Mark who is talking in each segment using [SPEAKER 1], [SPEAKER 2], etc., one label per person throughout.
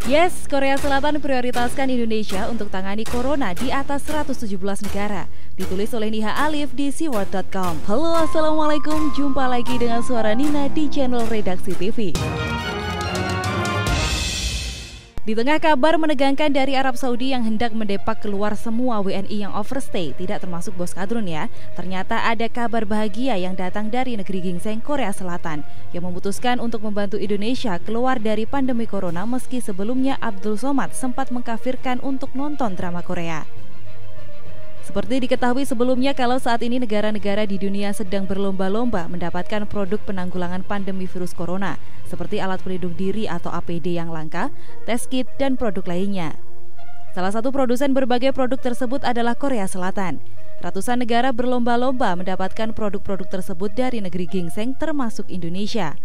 [SPEAKER 1] Yes, Korea Selatan prioritaskan Indonesia untuk tangani corona di atas 117 negara. Ditulis oleh Niha Alif di seaworld.com. Halo, Assalamualaikum. Jumpa lagi dengan suara Nina di channel Redaksi TV. Di tengah kabar menegangkan dari Arab Saudi yang hendak mendepak keluar semua WNI yang overstay, tidak termasuk bos kadrun ya, ternyata ada kabar bahagia yang datang dari negeri gingseng Korea Selatan yang memutuskan untuk membantu Indonesia keluar dari pandemi corona meski sebelumnya Abdul Somad sempat mengkafirkan untuk nonton drama Korea. Seperti diketahui sebelumnya, kalau saat ini negara-negara di dunia sedang berlomba-lomba mendapatkan produk penanggulangan pandemi virus corona, seperti alat pelindung diri atau APD yang langka, tes kit, dan produk lainnya. Salah satu produsen berbagai produk tersebut adalah Korea Selatan. Ratusan negara berlomba-lomba mendapatkan produk-produk tersebut dari negeri gingseng termasuk Indonesia.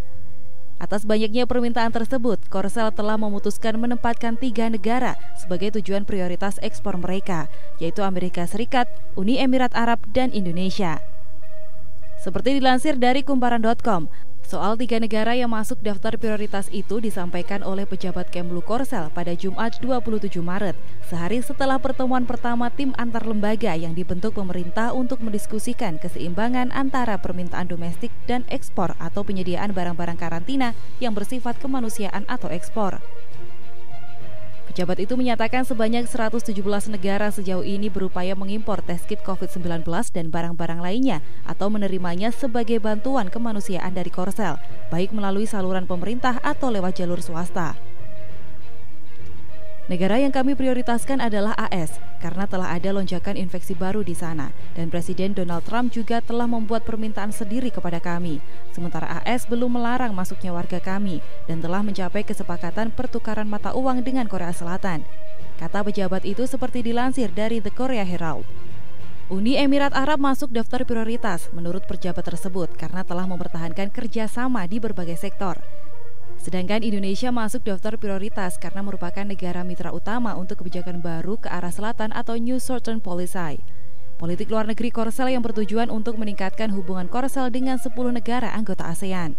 [SPEAKER 1] Atas banyaknya permintaan tersebut, Korsel telah memutuskan menempatkan 3 negara sebagai tujuan prioritas ekspor mereka, yaitu Amerika Serikat, Uni Emirat Arab, dan Indonesia. Seperti dilansir dari kumparan.com, soal 3 negara yang masuk daftar prioritas itu disampaikan oleh pejabat Kemlu Korsel pada Jumat 27 Maret, sehari setelah pertemuan pertama tim antar lembaga yang dibentuk pemerintah untuk mendiskusikan keseimbangan antara permintaan domestik dan ekspor atau penyediaan barang-barang karantina yang bersifat kemanusiaan atau ekspor. Pejabat itu menyatakan sebanyak 117 negara sejauh ini berupaya mengimpor tes kit COVID-19 dan barang-barang lainnya atau menerimanya sebagai bantuan kemanusiaan dari Korsel, baik melalui saluran pemerintah atau lewat jalur swasta. Negara yang kami prioritaskan adalah AS karena telah ada lonjakan infeksi baru di sana dan Presiden Donald Trump juga telah membuat permintaan sendiri kepada kami. Sementara AS belum melarang masuknya warga kami dan telah mencapai kesepakatan pertukaran mata uang dengan Korea Selatan. Kata pejabat itu seperti dilansir dari The Korea Herald. Uni Emirat Arab masuk daftar prioritas menurut pejabat tersebut karena telah mempertahankan kerjasama di berbagai sektor. Sedangkan Indonesia masuk daftar prioritas karena merupakan negara mitra utama untuk kebijakan baru ke arah selatan atau New Southern Policy. Politik luar negeri Korsel yang bertujuan untuk meningkatkan hubungan Korsel dengan 10 negara anggota ASEAN.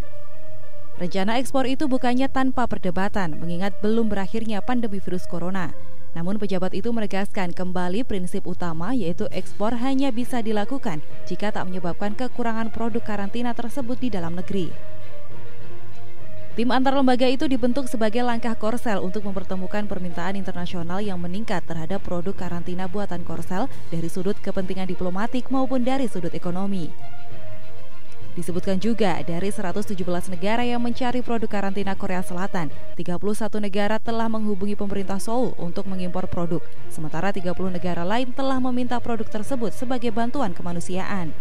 [SPEAKER 1] Rencana ekspor itu bukannya tanpa perdebatan, mengingat belum berakhirnya pandemi virus corona. Namun pejabat itu menegaskan kembali prinsip utama yaitu ekspor hanya bisa dilakukan jika tak menyebabkan kekurangan produk karantina tersebut di dalam negeri. Tim antar lembaga itu dibentuk sebagai langkah Korsel untuk mempertemukan permintaan internasional yang meningkat terhadap produk karantina buatan Korsel dari sudut kepentingan diplomatik maupun dari sudut ekonomi. Disebutkan juga dari 117 negara yang mencari produk karantina Korea Selatan, 31 negara telah menghubungi pemerintah Seoul untuk mengimpor produk, sementara 30 negara lain telah meminta produk tersebut sebagai bantuan kemanusiaan.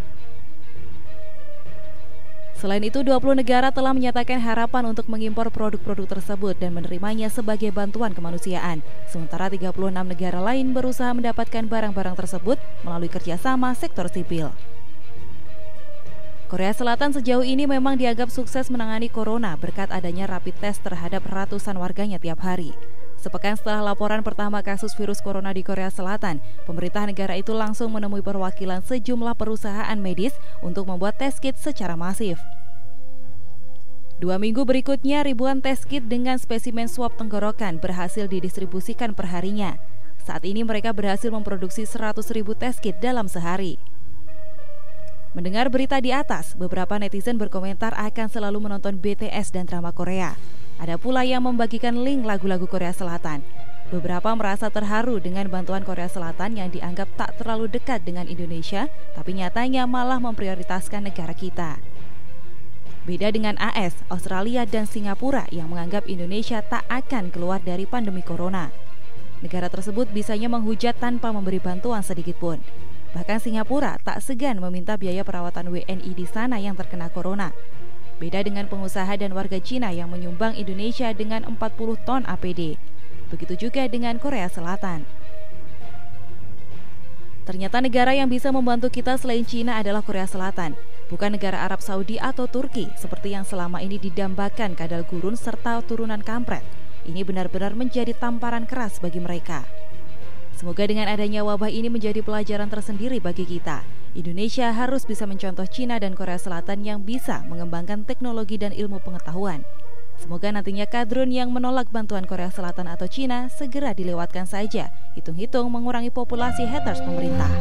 [SPEAKER 1] Selain itu, 20 negara telah menyatakan harapan untuk mengimpor produk-produk tersebut dan menerimanya sebagai bantuan kemanusiaan. Sementara 36 negara lain berusaha mendapatkan barang-barang tersebut melalui kerjasama sektor sipil. Korea Selatan sejauh ini memang dianggap sukses menangani corona berkat adanya rapid test terhadap ratusan warganya tiap hari. Sepekan setelah laporan pertama kasus virus corona di Korea Selatan, pemerintah negara itu langsung menemui perwakilan sejumlah perusahaan medis untuk membuat tes kit secara masif. 2 minggu berikutnya, ribuan tes kit dengan spesimen swab tenggorokan berhasil didistribusikan perharinya. Saat ini mereka berhasil memproduksi 100.000 tes kit dalam sehari. Mendengar berita di atas, beberapa netizen berkomentar akan selalu menonton BTS dan drama Korea. Ada pula yang membagikan link lagu-lagu Korea Selatan. Beberapa merasa terharu dengan bantuan Korea Selatan yang dianggap tak terlalu dekat dengan Indonesia, tapi nyatanya malah memprioritaskan negara kita. Beda dengan AS, Australia, dan Singapura yang menganggap Indonesia tak akan keluar dari pandemi corona. Negara tersebut bisanya menghujat tanpa memberi bantuan sedikit pun. Bahkan Singapura tak segan meminta biaya perawatan WNI di sana yang terkena corona. Beda dengan pengusaha dan warga Cina yang menyumbang Indonesia dengan 40 ton APD. Begitu juga dengan Korea Selatan. Ternyata negara yang bisa membantu kita selain Cina adalah Korea Selatan, bukan negara Arab Saudi atau Turki seperti yang selama ini didambakan kadal gurun serta turunan kampret. Ini benar-benar menjadi tamparan keras bagi mereka. Semoga dengan adanya wabah ini menjadi pelajaran tersendiri bagi kita. Indonesia harus bisa mencontoh Cina dan Korea Selatan yang bisa mengembangkan teknologi dan ilmu pengetahuan. Semoga nantinya kadrun yang menolak bantuan Korea Selatan atau Cina segera dilewatkan saja, hitung-hitung mengurangi populasi haters pemerintah.